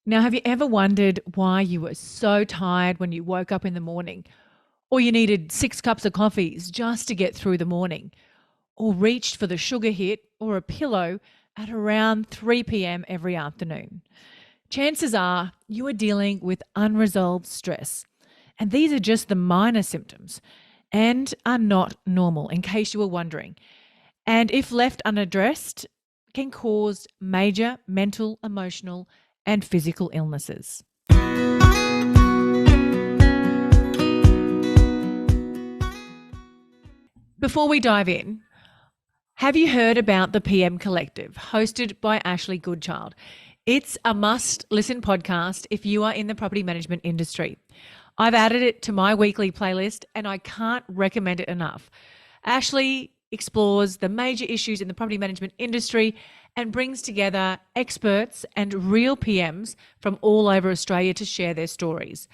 Now, have you ever wondered why you were so tired when you woke up in the morning, or you needed 6 cups of coffees just to get through the morning, or reached for the sugar hit or a pillow at around 3 p.m. every afternoon? Chances are you are dealing with unresolved stress, and these are just the minor symptoms and are not normal, in case you were wondering. And if left unaddressed, can cause major mental, emotional, and physical illnesses. Before we dive in, have you heard about the PM Collective, hosted by Ashley Goodchild? It's a must listen podcast if you are in the property management industry. I've added it to my weekly playlist and I can't recommend it enough. Ashley explores the major issues in the property management industry and brings together experts and real PMs from all over Australia to share their stories,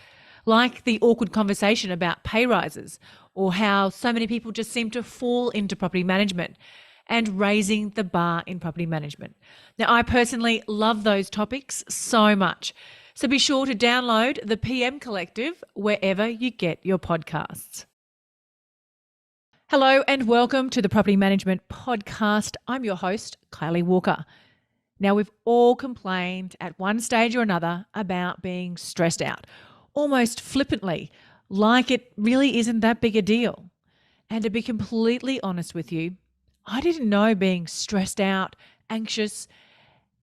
like the awkward conversation about pay rises or how so many people just seem to fall into property management and raising the bar in property management. Now, I personally love those topics so much. So be sure to download the PM Collective wherever you get your podcasts. Hello and welcome to the Property Management Podcast. I'm your host, Kylie Walker. Now, we've all complained at one stage or another about being stressed out, almost flippantly, like it really isn't that big a deal. And to be completely honest with you, I didn't know being stressed out, anxious,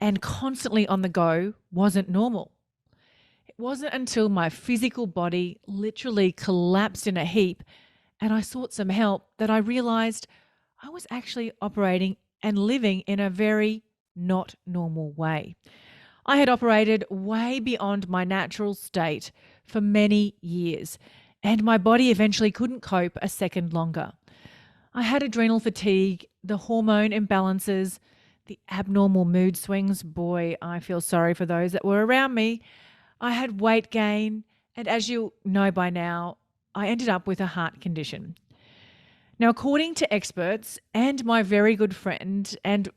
and constantly on the go wasn't normal. It wasn't until my physical body literally collapsed in a heap and I sought some help that I realized I was actually operating and living in a very not normal way. I had operated way beyond my natural state for many years, and my body eventually couldn't cope a second longer. I had adrenal fatigue, the hormone imbalances, the abnormal mood swings. Boy, I feel sorry for those that were around me. I had weight gain, and as you know by now, I ended up with a heart condition. Now, according to experts and my very good friend and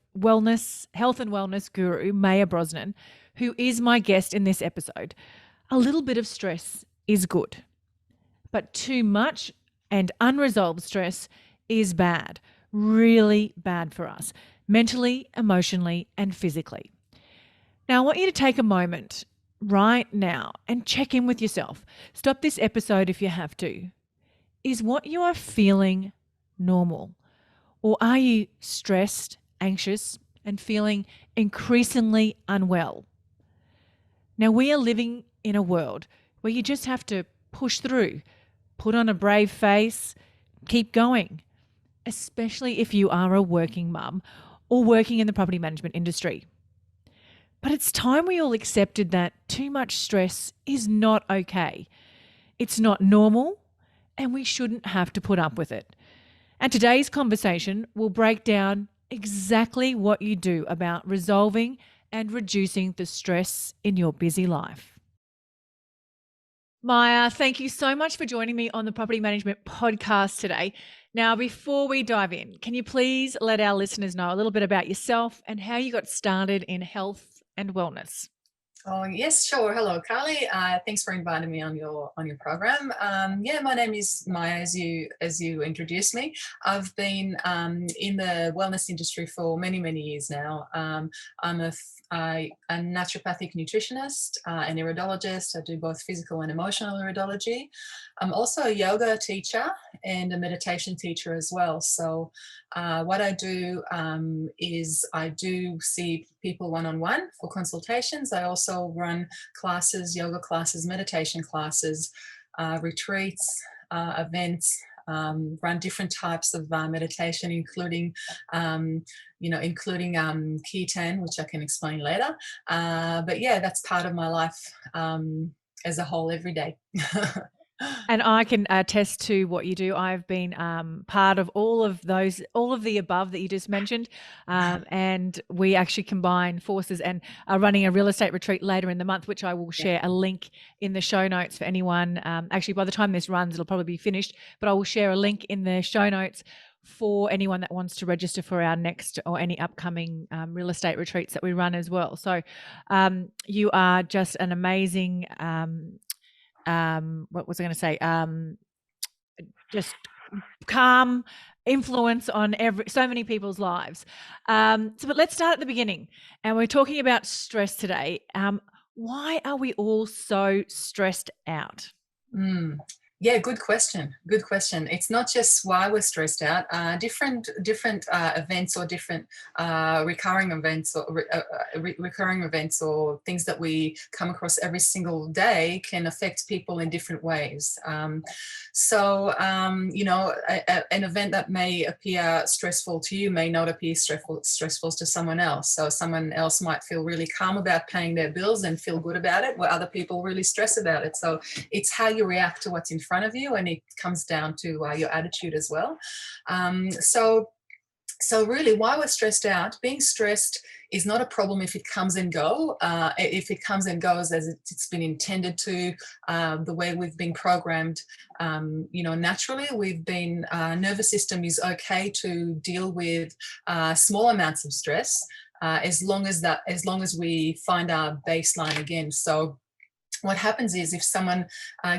health and wellness guru, Maya Brosnan, who is my guest in this episode, a little bit of stress is good. But too much and unresolved stress is bad, really bad for us, mentally, emotionally, and physically. Now, I want you to take a moment right now and check in with yourself. Stop this episode if you have to. Is what you are feeling normal? Or are you stressed, anxious, and feeling increasingly unwell? Now, we are living in a world where you just have to push through, put on a brave face, keep going, especially if you are a working mum or working in the property management industry. But it's time we all accepted that too much stress is not okay. It's not normal, and we shouldn't have to put up with it. And today's conversation will break down exactly what you do about resolving and reducing the stress in your busy life. Maya, thank you so much for joining me on the Property Management Podcast today. Now, before we dive in, can you please let our listeners know a little bit about yourself and how you got started in health and wellness? Oh yes, sure. Hello, Carly. Thanks for inviting me on your program. My name is Maya, as you introduced me. I've been in the wellness industry for many years now. I'm a naturopathic nutritionist, an iridologist. I do both physical and emotional iridology. I'm also a yoga teacher and a meditation teacher as well. So what I do is I do see people one-on-one for consultations. I also run classes, yoga classes, meditation classes, retreats, events, run different types of meditation, including Kirtan, which I can explain later. But yeah, that's part of my life as a whole every day. And I can attest to what you do. I've been part of all of the above that you just mentioned. And we actually combine forces and are running a real estate retreat later in the month, which I will share a link in the show notes for anyone. Actually, by the time this runs, it'll probably be finished, but I will share a link in the show notes for anyone that wants to register for our next or any upcoming real estate retreats that we run as well. So you are just an amazing, what was I going to say? Just calm influence on so many people's lives. But let's start at the beginning. And we're talking about stress today. Why are we all so stressed out? Yeah, good question. Good question. It's not just why we're stressed out. Different events or different recurring events or recurring events or things that we come across every single day can affect people in different ways. An event that may appear stressful to you may not appear stressful to someone else. So someone else might feel really calm about paying their bills and feel good about it, where other people really stress about it. So it's how you react to what's in front of you, and it comes down to your attitude as well. So really, why we're stressed out, being stressed is not a problem if it comes and goes. If it comes and goes as it's been intended to, the way we've been programmed, naturally, we've been, nervous system is okay to deal with small amounts of stress, as long as we find our baseline again. So what happens is if someone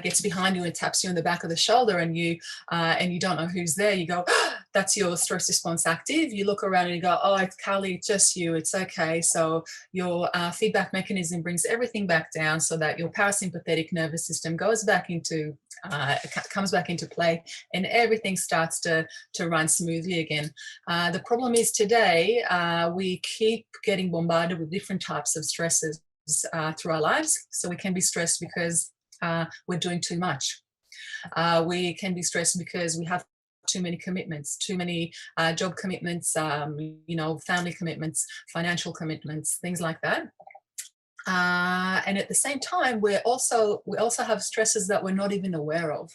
gets behind you and taps you on the back of the shoulder and you don't know who's there, you go, oh, that's your stress response active. You look around and you go, oh, it's Kylie, it's just you, it's okay. So your feedback mechanism brings everything back down so that your parasympathetic nervous system comes back into play, and everything starts to run smoothly again. The problem is today we keep getting bombarded with different types of stresses through our lives. So we can be stressed because we're doing too much. We can be stressed because we have too many commitments, too many job commitments, family commitments, financial commitments, things like that. And at the same time, we also have stresses that we're not even aware of.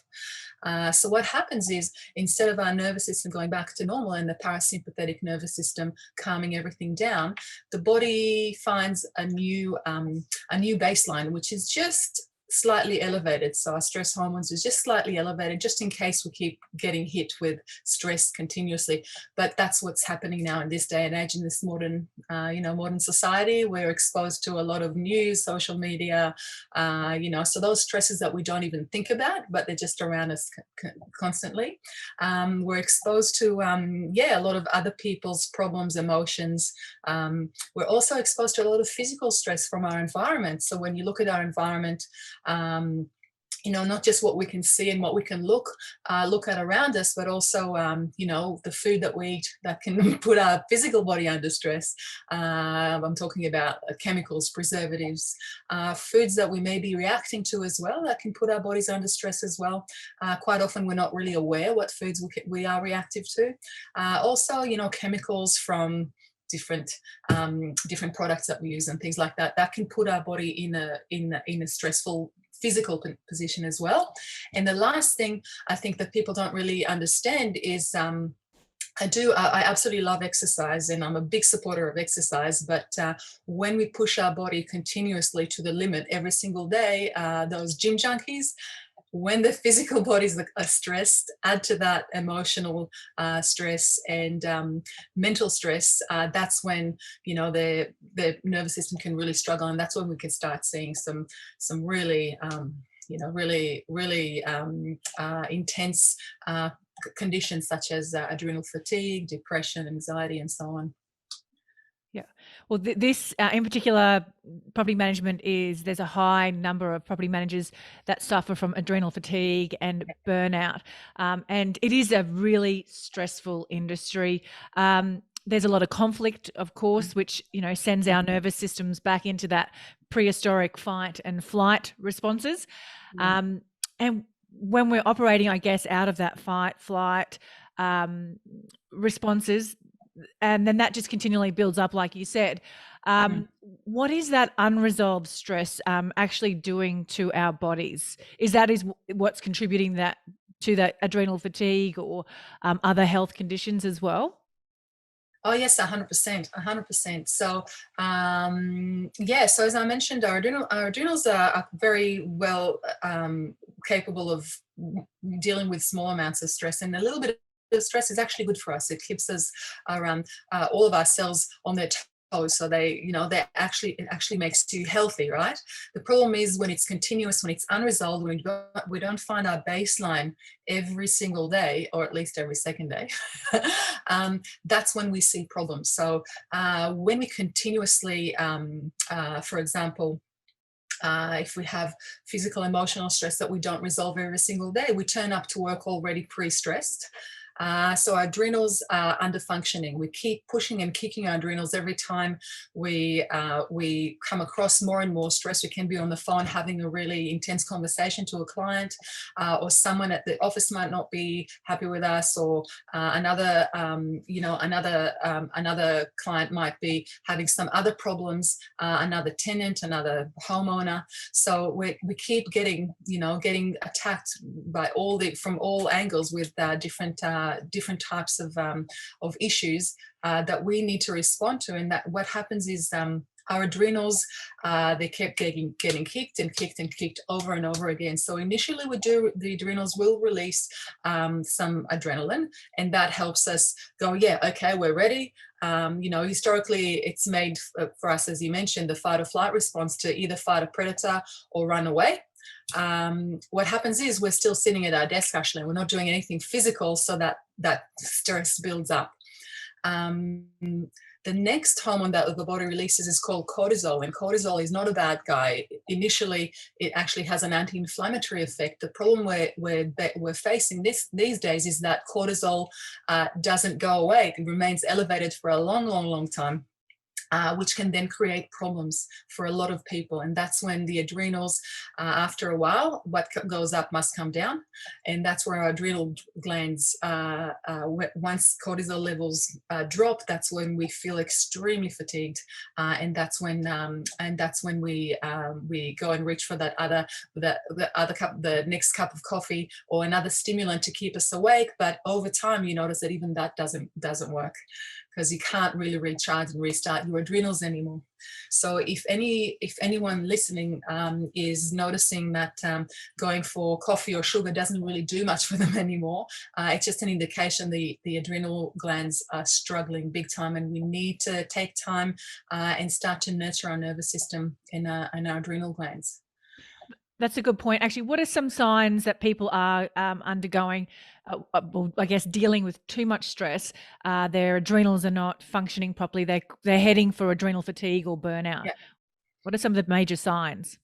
So what happens is, instead of our nervous system going back to normal and the parasympathetic nervous system calming everything down, the body finds a new baseline, which is just slightly elevated. So our stress hormones is just slightly elevated, just in case we keep getting hit with stress continuously. But that's what's happening now in this day and age, in this modern society. We're exposed to a lot of news, social media, so those stresses that we don't even think about, but they're just around us constantly. We're exposed to, a lot of other people's problems, emotions. We're also exposed to a lot of physical stress from our environment. So when you look at our environment, not just what we can see and what we can look at around us, but also, the food that we eat that can put our physical body under stress. I'm talking about chemicals, preservatives, foods that we may be reacting to as well that can put our bodies under stress as well. Quite often we're not really aware what foods we are reactive to. Also, chemicals from different products that we use and things like that can put our body in a stressful physical position as well. And the last thing I think that people don't really understand is, I absolutely love exercise, and I'm a big supporter of exercise, but when we push our body continuously to the limit every single day, those gym junkies, when the physical bodies are stressed, add to that emotional stress and mental stress, that's when the nervous system can really struggle, and that's when we can start seeing some really intense conditions such as adrenal fatigue, depression, anxiety, and so on. Yeah. Well, this in particular, property management there's a high number of property managers that suffer from adrenal fatigue and burnout. And it is a really stressful industry. There's a lot of conflict, of course, which, sends our nervous systems back into that prehistoric fight and flight responses. And when we're operating, I guess, out of that fight, flight responses, and then that just continually builds up, like you said. What is that unresolved stress actually doing to our bodies? Is what's contributing to that adrenal fatigue or other health conditions as well? Oh yes, 100%, 100%. So, so as I mentioned, our adrenals are very well capable of dealing with small amounts of stress, and a little bit of stress is actually good for us. It keeps us around all of our cells on their toes, so it actually makes you healthy, right? The problem is when it's continuous, when it's unresolved, when we don't find our baseline every single day, or at least every second day, that's when we see problems. So when we continuously, for example, if we have physical, emotional stress that we don't resolve every single day, we turn up to work already pre-stressed. So our adrenals are under functioning. We keep pushing and kicking our adrenals every time we come across more and more stress. We can be on the phone having a really intense conversation to a client, or someone at the office might not be happy with us, or another client might be having some other problems, another tenant, another homeowner. So we keep getting attacked from all angles with different types of issues that we need to respond to. And that what happens is our adrenals, they kept getting kicked and kicked and kicked over and over again. So initially the adrenals will release some adrenaline, and that helps us go, yeah, okay, we're ready. Historically, it's made for us, as you mentioned, the fight or flight response to either fight a predator or run away. What happens is we're still sitting at our desk, actually. We're not doing anything physical, so that stress builds up. The next hormone that the body releases is called cortisol, and cortisol is not a bad guy. Initially, it actually has an anti-inflammatory effect. The problem we're facing these days is that cortisol doesn't go away. It remains elevated for a long, long, long time. Which can then create problems for a lot of people. And that's when the adrenals, after a while, what goes up must come down. And that's where our adrenal glands, once cortisol levels drop, that's when we feel extremely fatigued. And that's when we go and reach for the next cup of coffee or another stimulant to keep us awake. But over time, you notice that even that doesn't work, because you can't really recharge and restart your adrenals anymore. So if anyone listening is noticing that going for coffee or sugar doesn't really do much for them anymore, it's just an indication the adrenal glands are struggling big time, and we need to take time and start to nurture our nervous system and our adrenal glands. That's a good point. Actually, what are some signs that people are undergoing, I guess, dealing with too much stress? Their adrenals are not functioning properly. They're heading for adrenal fatigue or burnout. Yeah. What are some of the major signs?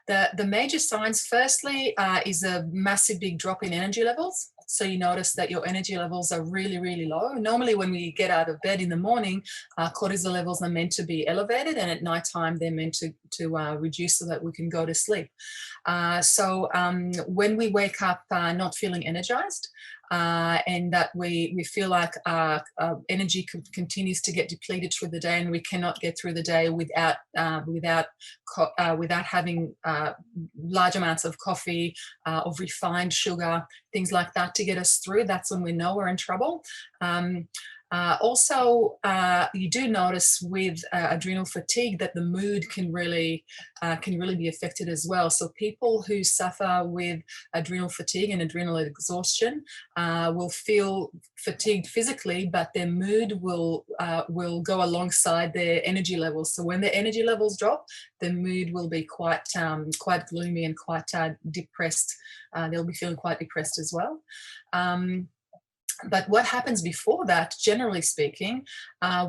The major signs, firstly, is a massive big drop in energy levels. So you notice that your energy levels are really, really low. Normally, when we get out of bed in the morning, cortisol levels are meant to be elevated, and at nighttime they're meant to reduce so that we can go to sleep. So when we wake up not feeling energized, and that we feel like energy continues to get depleted through the day, and we cannot get through the day without having large amounts of coffee, of refined sugar, things like that to get us through. That's when we know we're in trouble. Also, you do notice with adrenal fatigue that the mood can really be affected as well. So people who suffer with adrenal fatigue and adrenal exhaustion will feel fatigued physically, but their mood will go alongside their energy levels. So when their energy levels drop, the mood will be quite gloomy and quite depressed. They'll be feeling quite depressed as well. But what happens before that, generally speaking,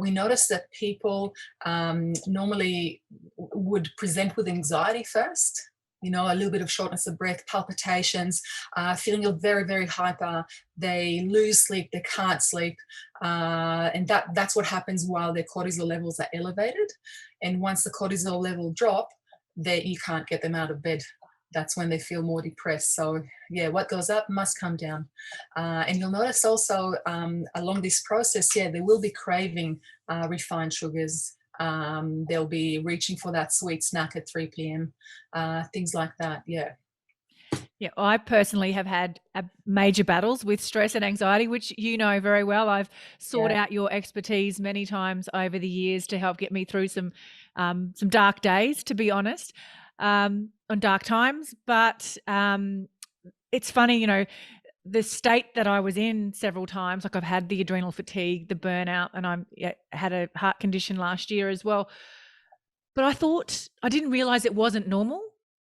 we notice that people normally would present with anxiety first. A little bit of shortness of breath, palpitations, feeling very, very hyper. They lose sleep, they can't sleep. And that's what happens while their cortisol levels are elevated. And once the cortisol level drop, you can't get them out of bed. That's when they feel more depressed. So yeah, what goes up must come down. And you'll notice also along this process, they will be craving refined sugars. They'll be reaching for that sweet snack at 3 p.m., things like that. Yeah. Yeah, I personally have had major battles with stress and anxiety, which you know very well. I've sought out your expertise many times over the years to help get me through some dark days, to be honest, on dark times. But it's funny, the state that I was in several times, like I've had the adrenal fatigue, the burnout, and had a heart condition last year as well. But I didn't realize it wasn't normal,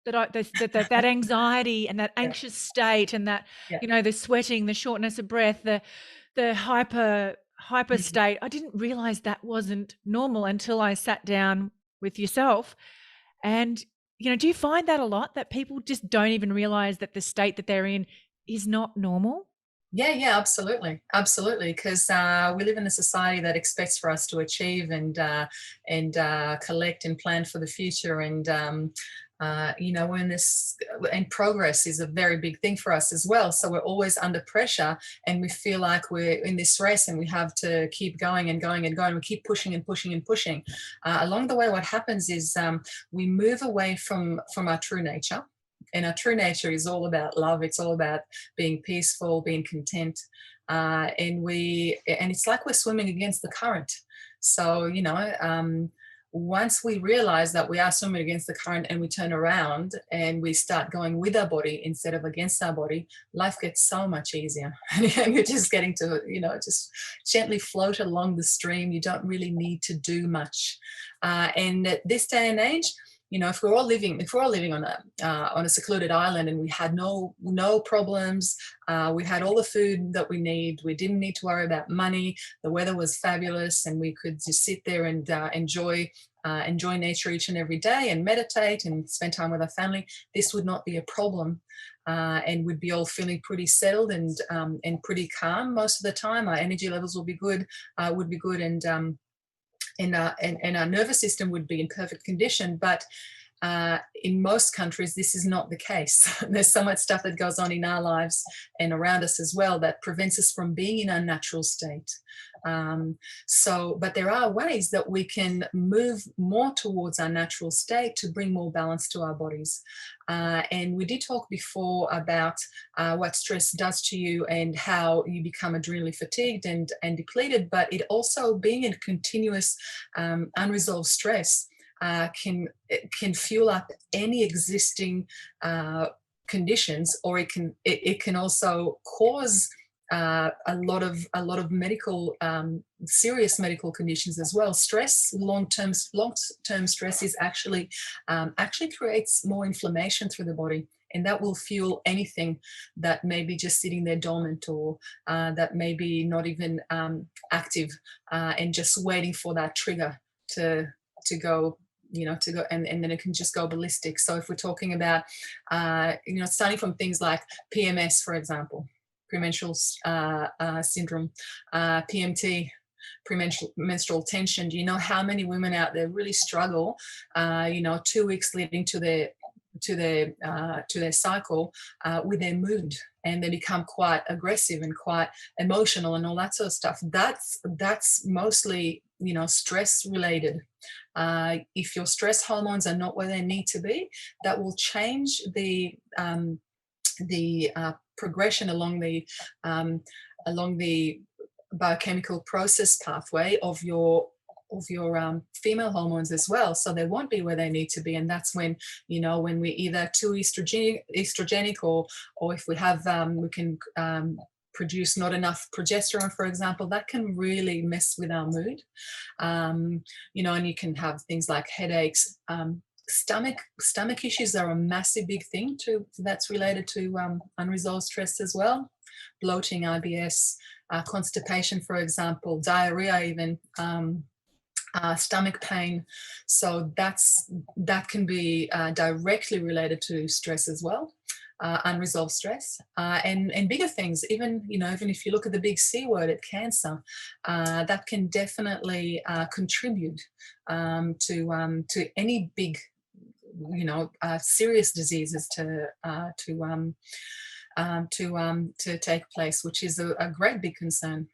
that anxiety and that Yeah, anxious state and that, yeah. the sweating, the shortness of breath, the hyper Mhm. state. I didn't realize that wasn't normal until I sat down with yourself. And, do you find that a lot, that people just don't even realize that the state that they're in is not normal? Yeah, yeah, absolutely, absolutely. Because we live in a society that expects for us to achieve and collect and plan for the future, and we're in this, and progress is a very big thing for us as well. So we're always under pressure, and we feel like we're in this race, and we have to keep going and going and going. We keep pushing and pushing and pushing. Along the way, what happens is we move away from our true nature. And our true nature is all about love. It's all about being peaceful, being content, and it's like we're swimming against the current. So once we realize that we are swimming against the current and we turn around and we start going with our body instead of against our body, life gets so much easier. And you're just getting to just gently float along the stream. You don't really need to do much. And at this day and age, if we're all living on a secluded island, and we had no problems, we had all the food that we need, we didn't need to worry about money, the weather was fabulous, and we could just sit there and enjoy nature each and every day and meditate and spend time with our family, this would not be a problem. And we'd be all feeling pretty settled and pretty calm most of the time. Our energy levels would be good, and our nervous system would be in perfect condition. But in most countries, this is not the case. There's so much stuff that goes on in our lives and around us as well that prevents us from being in our natural state. But there are ways that we can move more towards our natural state to bring more balance to our bodies. And we did talk before about what stress does to you and how you become adrenally fatigued and depleted, but it also, being in continuous unresolved stress, can fuel up any existing conditions, or it can also cause a lot of medical, serious medical conditions as well. Stress, long term stress, is actually creates more inflammation through the body, and that will fuel anything that may be just sitting there dormant, or that may be not even active, and just waiting for that trigger to go, and then it can just go ballistic. So if we're talking about starting from things like PMS, for example, premenstrual syndrome, PMT, premenstrual tension. Do you know how many women out there really struggle 2 weeks leading to their cycle, with their mood, and they become quite aggressive and quite emotional and all that sort of stuff? That's mostly stress related. If your stress hormones are not where they need to be, that will change the progression along the biochemical process pathway of your female hormones as well. So they won't be where they need to be, and that's when we're either too estrogenic, or if we can produce not enough progesterone, for example, that can really mess with our mood. And you can have things like headaches. Stomach issues are a massive big thing that's related to unresolved stress as well. Bloating, IBS, constipation, for example, diarrhea, even stomach pain. So that can be directly related to stress as well. Unresolved stress, and bigger things, even if you look at the big C word at cancer, that can definitely contribute to any big, serious diseases to take place, which is a great big concern.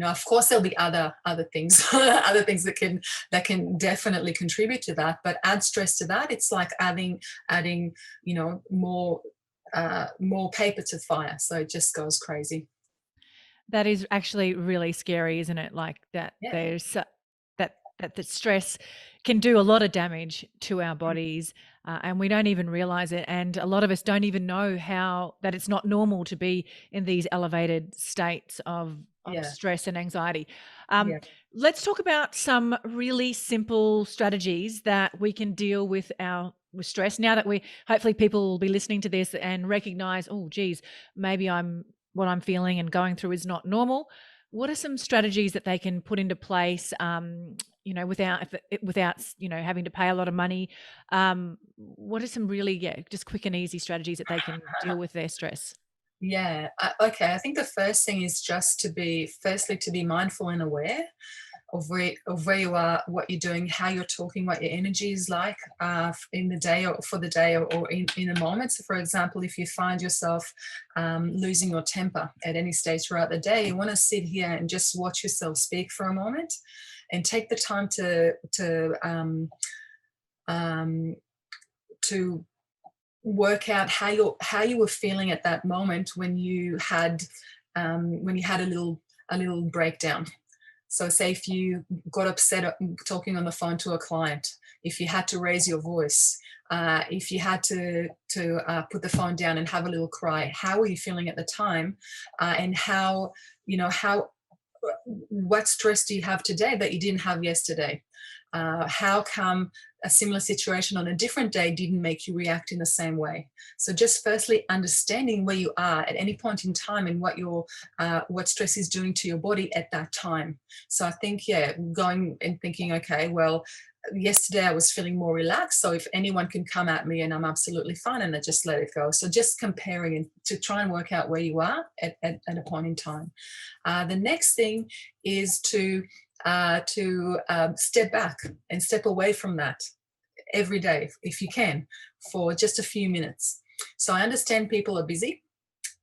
Of course, there'll be other things, other things that can definitely contribute to that. But add stress to that, it's like adding more paper to fire. So it just goes crazy. That is actually really scary, isn't it? Like that Yeah. there's that the stress can do a lot of damage to our bodies. and we don't even realize it. And a lot of us don't even know that it's not normal to be in these elevated states of Yeah. stress and anxiety. Yeah. Let's talk about some really simple strategies that we can deal with stress. Now that hopefully people will be listening to this and recognize, oh, geez, maybe what I'm feeling and going through is not normal. What are some strategies that they can put into place, without having to pay a lot of money? What are some really, just quick and easy strategies that they can deal with their stress? Yeah. Okay. I think the first thing is just firstly, to be mindful and aware of where you are, what you're doing, how you're talking, what your energy is like in the day, or for the day, or in a moment. So, for example, if you find yourself losing your temper at any stage throughout the day, you want to sit here and just watch yourself speak for a moment, and take the time to work out how you were feeling at that moment when you had a little breakdown. So say if you got upset talking on the phone to a client, if you had to raise your voice, if you had to put the phone down and have a little cry, how were you feeling at the time? And how what stress do you have today that you didn't have yesterday? How come a similar situation on a different day didn't make you react in the same way? So just firstly understanding where you are at any point in time, and what stress is doing to your body at that time. So I think, going and thinking, okay, well, yesterday I was feeling more relaxed, so if anyone can come at me and I'm absolutely fine, and I just let it go. So just comparing and to try and work out where you are at a point in time. The next thing is to step back and step away from that every day, if you can, for just a few minutes. So I understand people are busy,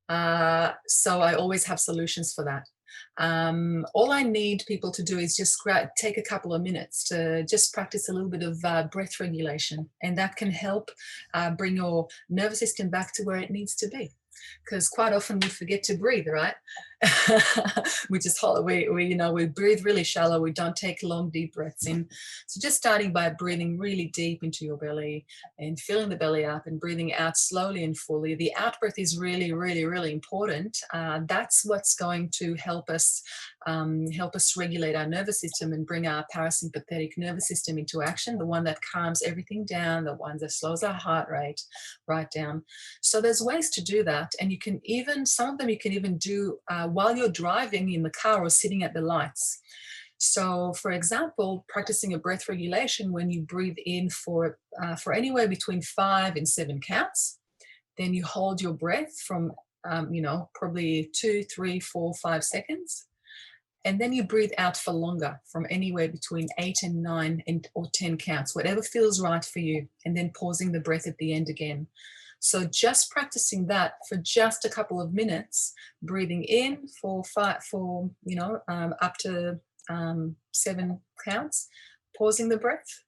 so I always have solutions for that. All I need people to do is just take a couple of minutes to just practice a little bit of breath regulation, and that can help bring your nervous system back to where it needs to be. Because quite often we forget to breathe, right? We just we breathe really shallow. We don't take long, deep breaths in. So just starting by breathing really deep into your belly and filling the belly up, and breathing out slowly and fully. The out breath is really, really, really important. That's what's going to help us regulate our nervous system and bring our parasympathetic nervous system into action, the one that calms everything down, the one that slows our heart rate right down. So there's ways to do that, and some of them you can even do while you're driving in the car or sitting at the lights. So, for example, practicing a breath regulation when you breathe in for anywhere between 5 and 7 counts, then you hold your breath from probably 2, 3, 4, 5 seconds. And then you breathe out for longer, from anywhere between 8 and 9 or 10 counts, whatever feels right for you, and then pausing the breath at the end again. So just practicing that for just a couple of minutes, breathing in for up to 7 counts, pausing the breath,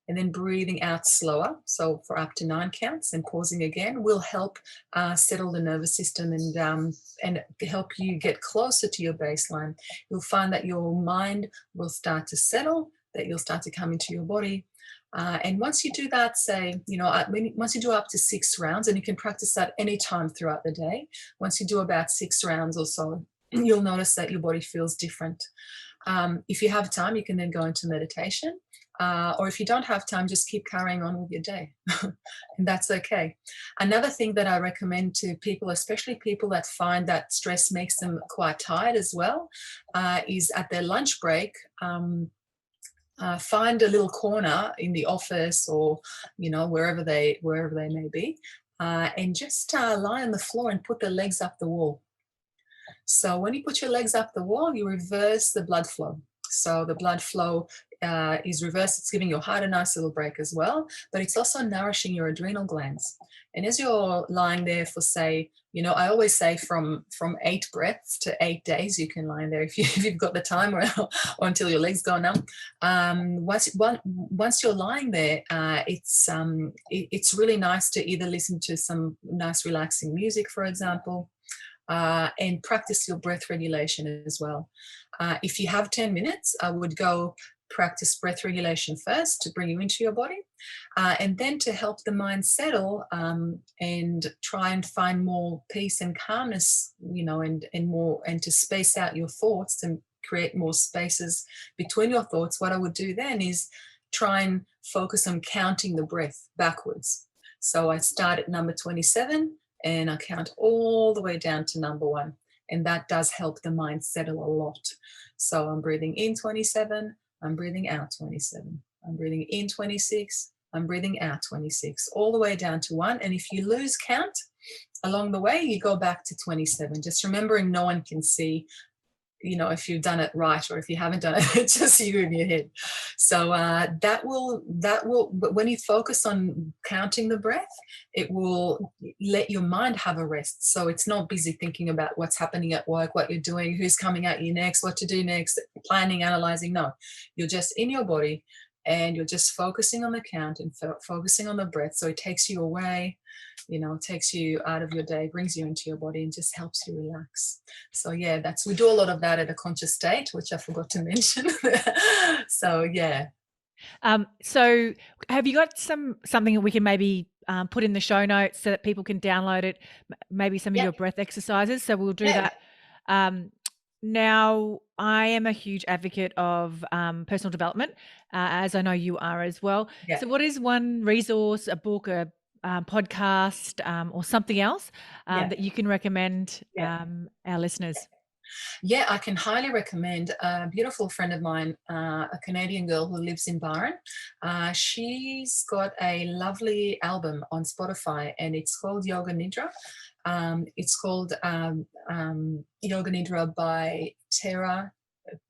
and then breathing out slower, so for up to 9 counts, and pausing again, will help settle the nervous system and help you get closer to your baseline. You'll find that your mind will start to settle, that you'll start to come into your body. And once you do that, once you do up to 6 rounds, and you can practice that anytime throughout the day, once you do about 6 rounds or so, you'll notice that your body feels different. If you have time, you can then go into meditation. Or if you don't have time, just keep carrying on with your day. And that's okay. Another thing that I recommend to people, especially people that find that stress makes them quite tired as well, is at their lunch break, find a little corner in the office, or wherever they may be, and just lie on the floor and put their legs up the wall. So when you put your legs up the wall, you reverse the blood flow. So the blood flow is reversed. It's giving your heart a nice little break as well, but it's also nourishing your adrenal glands. And as you're lying there for, say, I always say from 8 breaths to 8 days, you can lie in there if you've got the time, or until your legs go numb. Once you're lying there, it's really nice to either listen to some nice relaxing music, for example, and practice your breath regulation as well. If you have 10 minutes, I would go practice breath regulation first to bring you into your body. And then to help the mind settle, and try and find more peace and calmness, and to space out your thoughts, to create more spaces between your thoughts, what I would do then is try and focus on counting the breath backwards. So I start at number 27 and I count all the way down to number 1. And that does help the mind settle a lot. So I'm breathing in 27, I'm breathing out 27, I'm breathing in 26, I'm breathing out 26, all the way down to 1. And if you lose count along the way, you go back to 27. Just remembering no one can see, if you've done it right or if you haven't done it, it's just you in your head. So that will, when you focus on counting the breath, it will let your mind have a rest. So it's not busy thinking about what's happening at work, what you're doing, who's coming at you next, what to do next, planning, analyzing. No, you're just in your body and you're just focusing on the count and focusing on the breath. So it takes you away, takes you out of your day, brings you into your body and just helps you relax. So yeah, we do a lot of that at a conscious state, which I forgot to mention. So yeah. So have you got something that we can maybe put in the show notes so that people can download it, maybe some of your breath exercises? So we'll do that. Now, I am a huge advocate of personal development, as I know you are as well. Yeah. So what is one resource, a book, a podcast, or something else that you can recommend our listeners? Yeah, I can highly recommend a beautiful friend of mine, a Canadian girl who lives in Byron. She's got a lovely album on Spotify and it's called Yoga Nidra. It's called Yoga Nidra by Tara.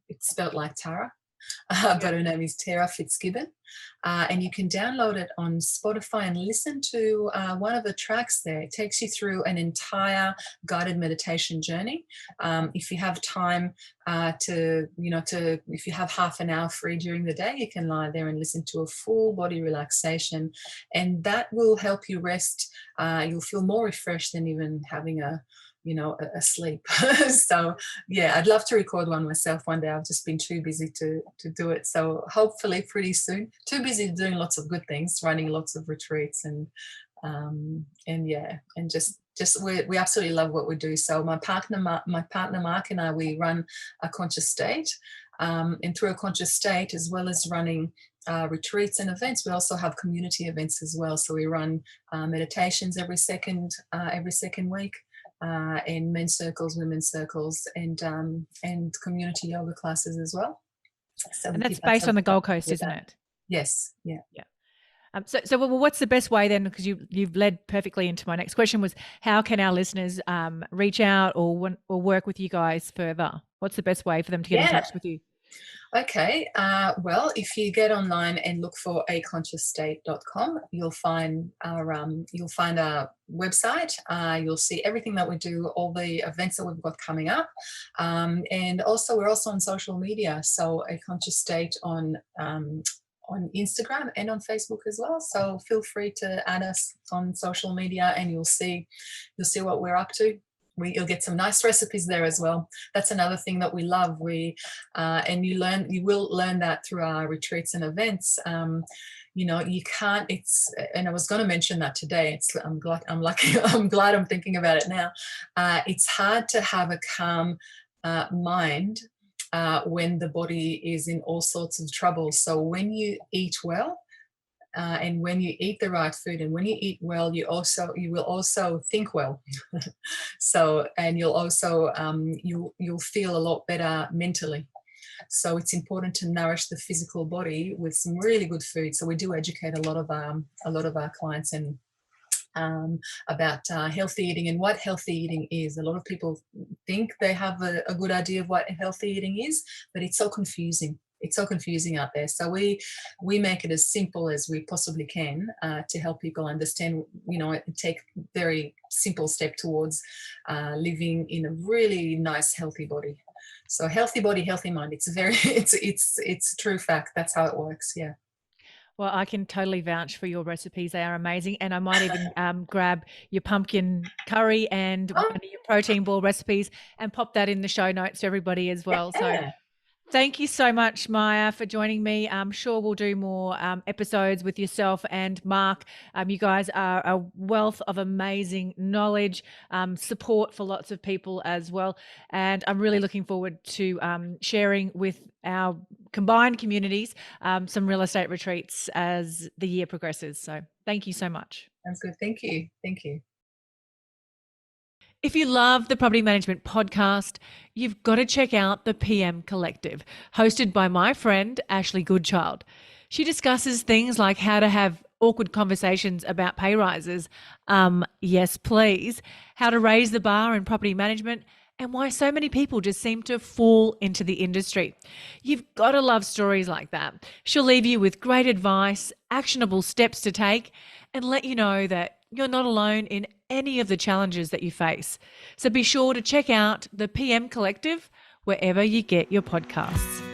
It's spelled like Tara, but her name is Tara Fitzgibbon. And you can download it on Spotify and listen to one of the tracks there. It takes you through an entire guided meditation journey. If you have time if you have half an hour free during the day, you can lie there and listen to a full body relaxation, and that will help you rest. You'll feel more refreshed than even having a sleep. So yeah, I'd love to record one myself one day. I've just been too busy to do it. So hopefully pretty soon. Too busy doing lots of good things, running lots of retreats and just we absolutely love what we do. So my partner Mark and I, we run a conscious state, and through a conscious state, as well as running retreats and events, we also have community events as well. So we run meditations every second week. In men's circles, women's circles, and community yoga classes as well. So and that's based on the Gold Coast, isn't it? Yes. Yeah. So what's the best way then? Because you've led perfectly into my next question, was how can our listeners reach out or work with you guys further? What's the best way for them to get in touch with you? Okay, well, if you get online and look for aconsciousstate.com, you'll find our website. You'll see everything that we do, all the events that we've got coming up, and also we're also on social media. So A Conscious State on Instagram and on Facebook as well. So feel free to add us on social media, and you'll see what we're up to. You'll get some nice recipes there as well. That's another thing that we love. And you will learn that through our retreats and events. You can't. And I was going to mention that today. I'm glad I'm thinking about it now. It's hard to have a calm mind when the body is in all sorts of trouble. So when you eat well, and when you eat the right food, and when you eat well, you will also think well. So, and you'll also you'll feel a lot better mentally. So it's important to nourish the physical body with some really good food. So we do educate a lot of our clients and about healthy eating and what healthy eating is. A lot of people think they have a good idea of what healthy eating is, but it's so confusing. It's so confusing out there. So we make it as simple as we possibly can to help people understand, take very simple step towards living in a really nice, healthy body. So healthy body, healthy mind. It's a true fact. That's how it works. Yeah. Well, I can totally vouch for your recipes. They are amazing. And I might even grab your pumpkin curry and one of your protein ball recipes and pop that in the show notes to everybody as well. Yeah. So Thank you so much, Maya, for joining me. I'm sure we'll do more episodes with yourself and Mark. You guys are a wealth of amazing knowledge, support for lots of people as well. And I'm really looking forward to sharing with our combined communities some real estate retreats as the year progresses. So thank you so much. Sounds good. Thank you. Thank you. If you love the Property Management Podcast, you've got to check out the PM Collective, hosted by my friend, Ashley Goodchild. She discusses things like how to have awkward conversations about pay rises, yes, please, how to raise the bar in property management, and why so many people just seem to fall into the industry. You've got to love stories like that. She'll leave you with great advice, actionable steps to take, and let you know that you're not alone in any of the challenges that you face. So be sure to check out the PM Collective wherever you get your podcasts.